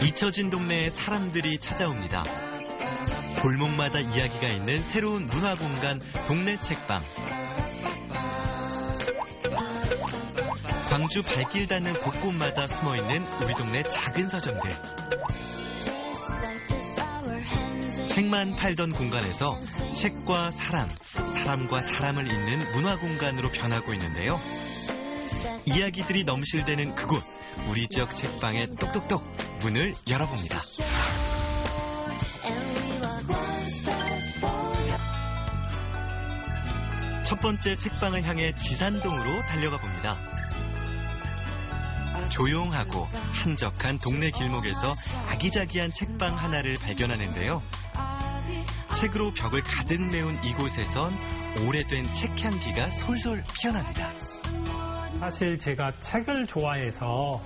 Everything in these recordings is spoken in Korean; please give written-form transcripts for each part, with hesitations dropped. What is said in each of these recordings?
잊혀진 동네에 사람들이 찾아옵니다. 골목마다 이야기가 있는 새로운 문화공간 동네 책방. 광주 발길 닿는 곳곳마다 숨어있는 우리 동네 작은 서점들. 책만 팔던 공간에서 책과 사람, 사람과 사람을 잇는 문화공간으로 변하고 있는데요. 이야기들이 넘실대는 그곳, 우리 지역 책방에 똑똑똑 문을 열어봅니다. 첫 번째 책방을 향해 지산동으로 달려가 봅니다. 조용하고 한적한 동네 길목에서 아기자기한 책방 하나를 발견하는데요. 책으로 벽을 가득 메운 이곳에선 오래된 책 향기가 솔솔 피어납니다. 사실 제가 책을 좋아해서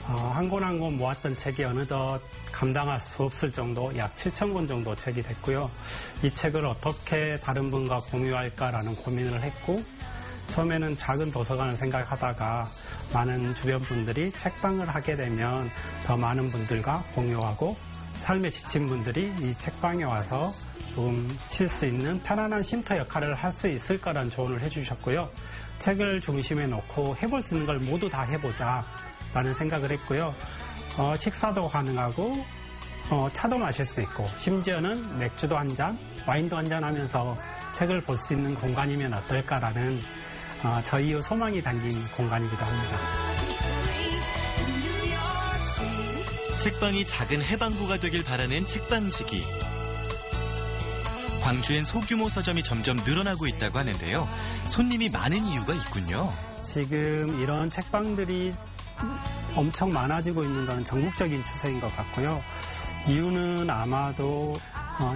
한 권 한 권 모았던 책이 어느덧 감당할 수 없을 정도, 약 7,000권 정도 책이 됐고요. 이 책을 어떻게 다른 분과 공유할까라는 고민을 했고, 처음에는 작은 도서관을 생각하다가 많은 주변 분들이 책방을 하게 되면 더 많은 분들과 공유하고 삶에 지친 분들이 이 책방에 와서 조금 쉴 수 있는 편안한 쉼터 역할을 할 수 있을 거라는 조언을 해주셨고요. 책을 중심에 놓고 해볼 수 있는 걸 모두 다 해보자 라는 생각을 했고요. 식사도 가능하고 차도 마실 수 있고 심지어는 맥주도 한 잔, 와인도 한 잔 하면서 책을 볼 수 있는 공간이면 어떨까라는 저희의 소망이 담긴 공간이기도 합니다. 책방이 작은 해방구가 되길 바라는 책방지기. 광주엔 소규모 서점이 점점 늘어나고 있다고 하는데요. 손님이 많은 이유가 있군요. 지금 이런 책방들이 엄청 많아지고 있는 건 전국적인 추세인 것 같고요. 이유는 아마도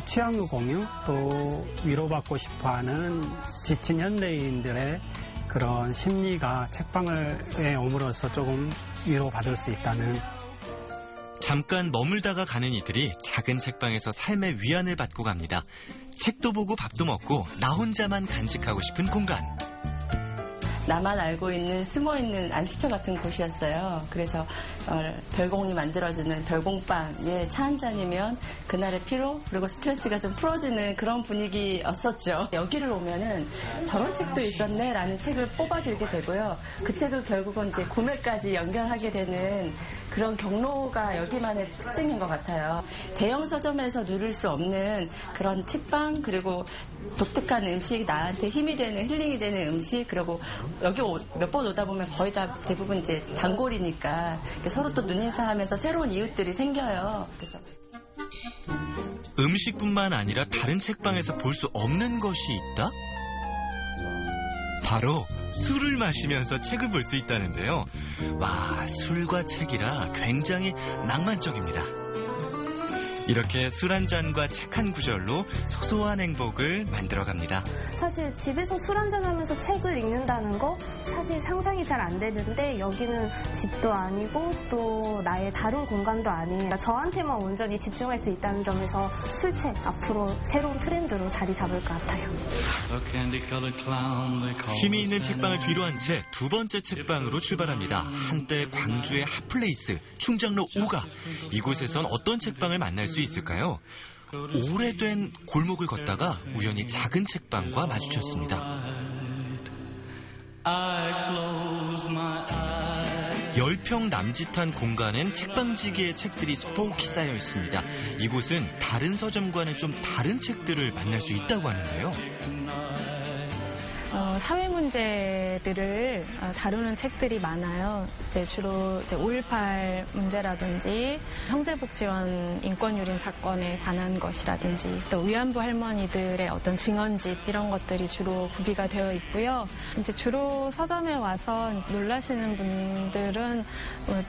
취향의 공유, 또 위로받고 싶어하는 지친 현대인들의 그런 심리가 책방에 오므로써 조금 위로받을 수 있다는. 잠깐 머물다가 가는 이들이 작은 책방에서 삶의 위안을 받고 갑니다. 책도 보고 밥도 먹고 나 혼자만 간직하고 싶은 공간. 나만 알고 있는 숨어있는 안식처 같은 곳이었어요. 그래서 별공이 만들어주는 별공빵에 차 한 잔이면 그날의 피로 그리고 스트레스가 좀 풀어지는 그런 분위기였었죠. 여기를 오면은 저런 책도 있었네 라는 책을 뽑아들게 되고요. 그 책을 결국은 이제 구매까지 연결하게 되는 그런 경로가 여기만의 특징인 것 같아요. 대형 서점에서 누릴 수 없는 그런 책방, 그리고 독특한 음식, 나한테 힘이 되는, 힐링이 되는 음식, 그리고 여기 몇 번 오다 보면 거의 다 대부분 이제 단골이니까 서로 또 눈인사하면서 새로운 이웃들이 생겨요. 그래서 음식뿐만 아니라 다른 책방에서 볼 수 없는 것이 있다? 바로 술을 마시면서 책을 볼 수 있다는데요. 와, 술과 책이라 굉장히 낭만적입니다. 이렇게 술 한 잔과 책 한 구절로 소소한 행복을 만들어갑니다. 사실 집에서 술 한잔 하면서 책을 읽는다는 거 사실 상상이 잘 안 되는데 여기는 집도 아니고 또 나의 다른 공간도 아닌 저한테만 온전히 집중할 수 있다는 점에서 술책 앞으로 새로운 트렌드로 자리 잡을 것 같아요. 힘이 있는 책방을 뒤로 한 채 두 번째 책방으로 출발합니다. 한때 광주의 핫플레이스 충장로 5가 이곳에선 어떤 책방을 만날 수 있을까요? 오래된 골목을 걷다가 우연히 작은 책방과 마주쳤습니다. 10평 남짓한 공간엔 책방지기의 책들이 소복히 쌓여 있습니다. 이곳은 다른 서점과는 좀 다른 책들을 만날 수 있다고 하는데요. 사회 문제들을 다루는 책들이 많아요. 주로 5.18 문제라든지 형제복지원 인권유린 사건에 관한 것이라든지 또 위안부 할머니들의 어떤 증언집 이런 것들이 주로 구비가 되어 있고요. 주로 서점에 와서 놀라시는 분들은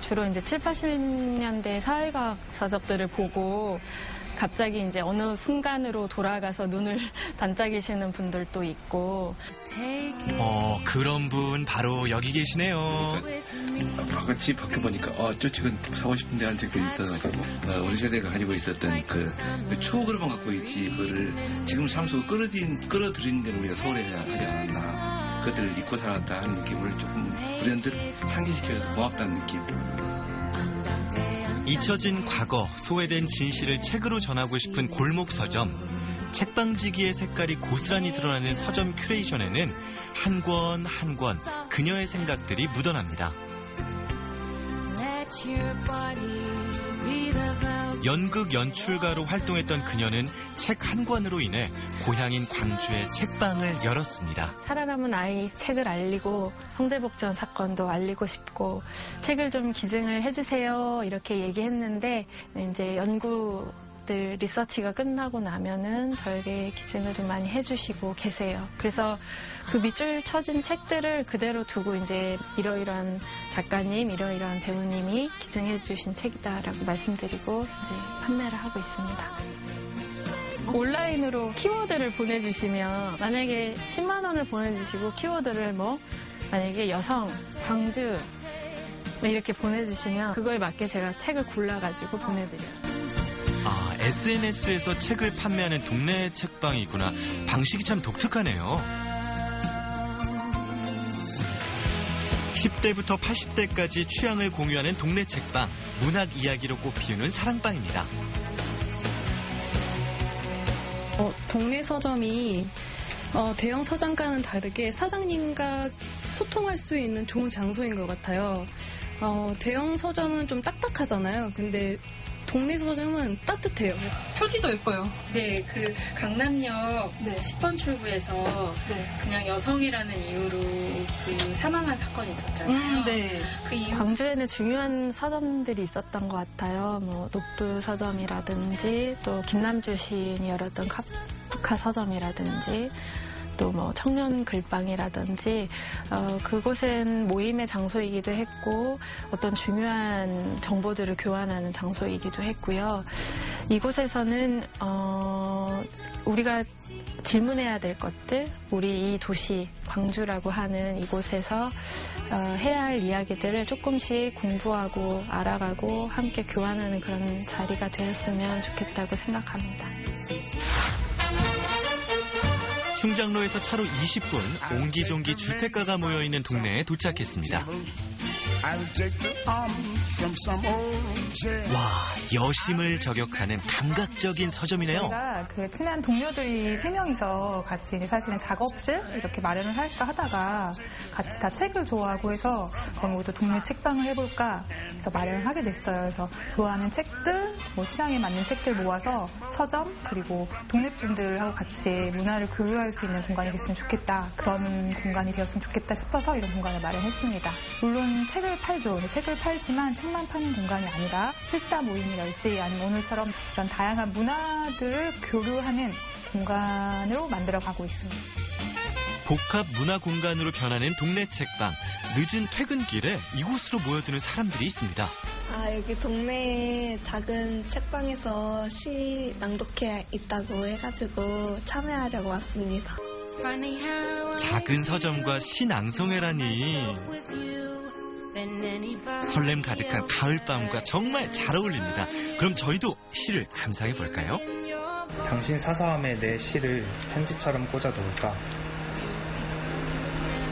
주로 7, 80년대 사회과학 서적들을 보고 갑자기 어느 순간으로 돌아가서 눈을 반짝이시는 분들도 있고. 그런 분 바로 여기 계시네요. 그러니까 집 밖에 보니까 저 책은 사고 싶은데 한 책들이 있어가지고 우리 세대가 가지고 있었던 그 추억으로만 갖고 있지 그거를 지금 삶 속으로 끌어들이는 데는 우리가 소홀해야 하지 않았나. 그것들을 잊고 살았다 하는 느낌을 조금 브랜드를 상기시켜줘서 고맙다는 느낌. 잊혀진 과거, 소외된 진실을 책으로 전하고 싶은 골목 서점. 책방지기의 색깔이 고스란히 드러나는 서점 큐레이션에는 한 권 한 권 그녀의 생각들이 묻어납니다. 연극 연출가로 활동했던 그녀는 책 한 권으로 인해 고향인 광주의 책방을 열었습니다. 살아남은 아이 책을 알리고 성대복지원 사건도 알리고 싶고 책을 좀 기증을 해주세요 이렇게 얘기했는데 이제 연구들 리서치가 끝나고 나면은 저에게 기증을 좀 많이 해주시고 계세요. 그래서 그 밑줄 쳐진 책들을 그대로 두고 이제 이러이러한 작가님, 이러이러한 배우님이 기증해주신 책이다라고 말씀드리고 이제 판매를 하고 있습니다. 온라인으로 키워드를 보내주시면 만약에 10만 원을 보내주시고 키워드를 만약에 여성, 광주 이렇게 보내주시면 그거에 맞게 제가 책을 골라가지고 보내드려요. 아, SNS에서 책을 판매하는 동네 책방이구나. 방식이 참 독특하네요. 10대부터 80대까지 취향을 공유하는 동네 책방, 문학 이야기로 꽃피우는 사랑방입니다. 동네 서점이 대형 서점과는 다르게 사장님과 소통할 수 있는 좋은 장소인 것 같아요. 대형 서점은 좀 딱딱하잖아요. 근데 동네 서점은 따뜻해요. 표지도 예뻐요. 네, 그 강남역 10번 출구에서 그냥 여성이라는 이유로 그 사망한 사건이 있었잖아요. 네. 그 이후 광주에는 중요한 서점들이 있었던 것 같아요. 녹두 서점이라든지 또 김남주 시인이 열었던 카프카 서점이라든지 또 청년 글방이라든지 그곳은 모임의 장소이기도 했고 어떤 중요한 정보들을 교환하는 장소이기도 했고요. 이곳에서는 우리가 질문해야 될 것들, 우리 이 도시 광주라고 하는 이곳에서 해야 할 이야기들을 조금씩 공부하고 알아가고 함께 교환하는 그런 자리가 되었으면 좋겠다고 생각합니다. 충장로에서 차로 20분 옹기종기 주택가가 모여있는 동네에 도착했습니다. 와, 여심을 저격하는 감각적인 서점이네요. 저희가 그 친한 동료들이 3명이서 같이 사실은 작업실 이렇게 마련을 할까 하다가 같이 다 책을 좋아하고 해서 그럼 우리도 동네 책방을 해볼까 해서 마련을 하게 됐어요. 그래서 좋아하는 책들, 취향에 맞는 책들 모아서 서점 그리고 동네 분들하고 같이 문화를 교류할 수 있는 공간이 됐으면 좋겠다. 그런 공간이 되었으면 좋겠다 싶어서 이런 공간을 마련했습니다. 물론 책을 팔죠. 책을 팔지만 책만 파는 공간이 아니라 필사 모임이랄지 아니면 오늘처럼 이런 다양한 문화들을 교류하는 공간으로 만들어가고 있습니다. 복합 문화 공간으로 변하는 동네 책방. 늦은 퇴근길에 이곳으로 모여드는 사람들이 있습니다. 여기 동네에 작은 책방에서 시 낭독회 있다고 해가지고 참여하려고 왔습니다. 작은 서점과 시 낭송회라니. 설렘 가득한 가을밤과 정말 잘 어울립니다. 그럼 저희도 시를 감상해 볼까요? 당신 사사함에 내 시를 편지처럼 꽂아놓을까?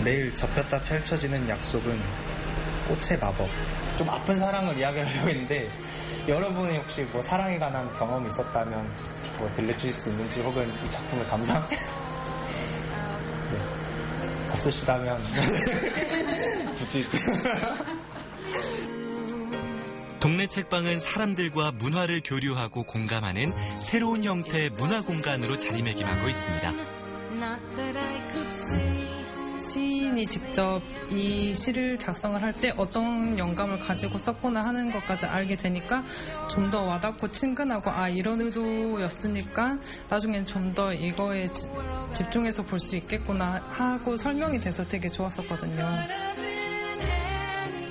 매일 접혔다 펼쳐지는 약속은 꽃의 마법. 좀 아픈 사랑을 이야기하려고 했는데 여러분이 혹시 사랑에 관한 경험이 있었다면 들려주실 수 있는지 혹은 이 작품을 감상? 네. 없으시다면 굳이 동네 책방은 사람들과 문화를 교류하고 공감하는 새로운 형태의 문화 공간으로 자리매김하고 있습니다. 시인이 직접 이 시를 작성을 할 때 어떤 영감을 가지고 썼구나 하는 것까지 알게 되니까 좀 더 와닿고 친근하고 이런 의도였으니까 나중엔 좀 더 이거에 집중해서 볼 수 있겠구나 하고 설명이 돼서 되게 좋았었거든요.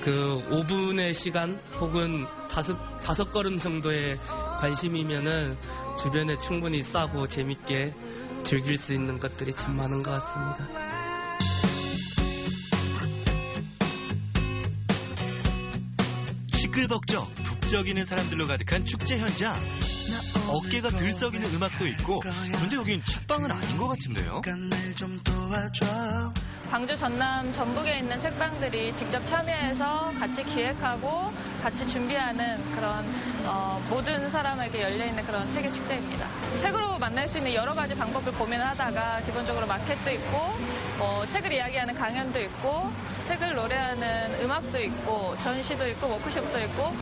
그 5분의 시간 혹은 다섯 걸음 정도의 관심이면은 주변에 충분히 싸고 재밌게 즐길 수 있는 것들이 참 많은 것 같습니다. 시끌벅적 북적이는 사람들로 가득한 축제 현장. 어깨가 들썩이는 음악도 있고 그런데 여긴 책방은 아닌 것 같은데요. 광주 전남 전북에 있는 책방들이 직접 참여해서 같이 기획하고 같이 준비하는 그런 모든 사람에게 열려있는 그런 책의 축제입니다. 책으로 만날 수 있는 여러 가지 방법을 고민을 하다가 기본적으로 마켓도 있고 책을 이야기하는 강연도 있고 책을 노래하는 음악도 있고 전시도 있고 워크숍도 있고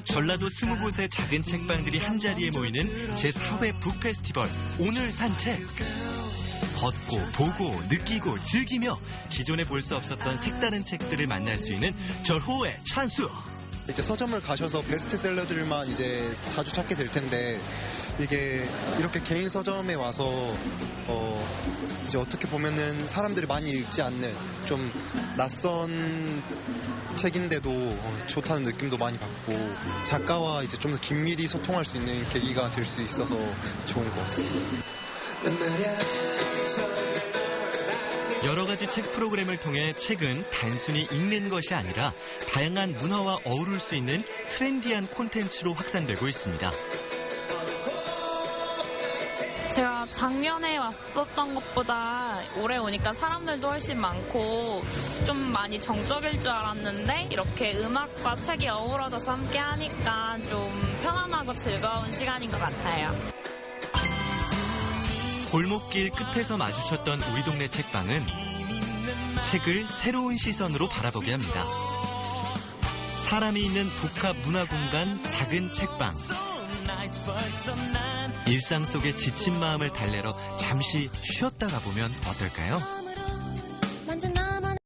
전라도 20곳의 작은 책방들이 한자리에 모이는 제4회 북페스티벌 오늘 산책. 걷고 보고 느끼고 즐기며 기존에 볼 수 없었던 색다른 책들을 만날 수 있는 절호의 찬스. 이제 서점을 가셔서 베스트셀러들만 이제 자주 찾게 될 텐데 이게 이렇게 개인 서점에 와서 이제 어떻게 보면은 사람들이 많이 읽지 않는 좀 낯선 책인데도 좋다는 느낌도 많이 받고 작가와 이제 좀 더 긴밀히 소통할 수 있는 계기가 될 수 있어서 좋은 것 같습니다. 여러 가지 책 프로그램을 통해 책은 단순히 읽는 것이 아니라 다양한 문화와 어우를 수 있는 트렌디한 콘텐츠로 확산되고 있습니다. 제가 작년에 왔었던 것보다 올해 오니까 사람들도 훨씬 많고 좀 많이 정적일 줄 알았는데 이렇게 음악과 책이 어우러져서 함께 하니까 좀 편안하고 즐거운 시간인 것 같아요. 골목길 끝에서 마주쳤던 우리 동네 책방은 책을 새로운 시선으로 바라보게 합니다. 사람이 있는 복합 문화공간 작은 책방. 일상 속의 지친 마음을 달래러 잠시 쉬었다 가보면 어떨까요?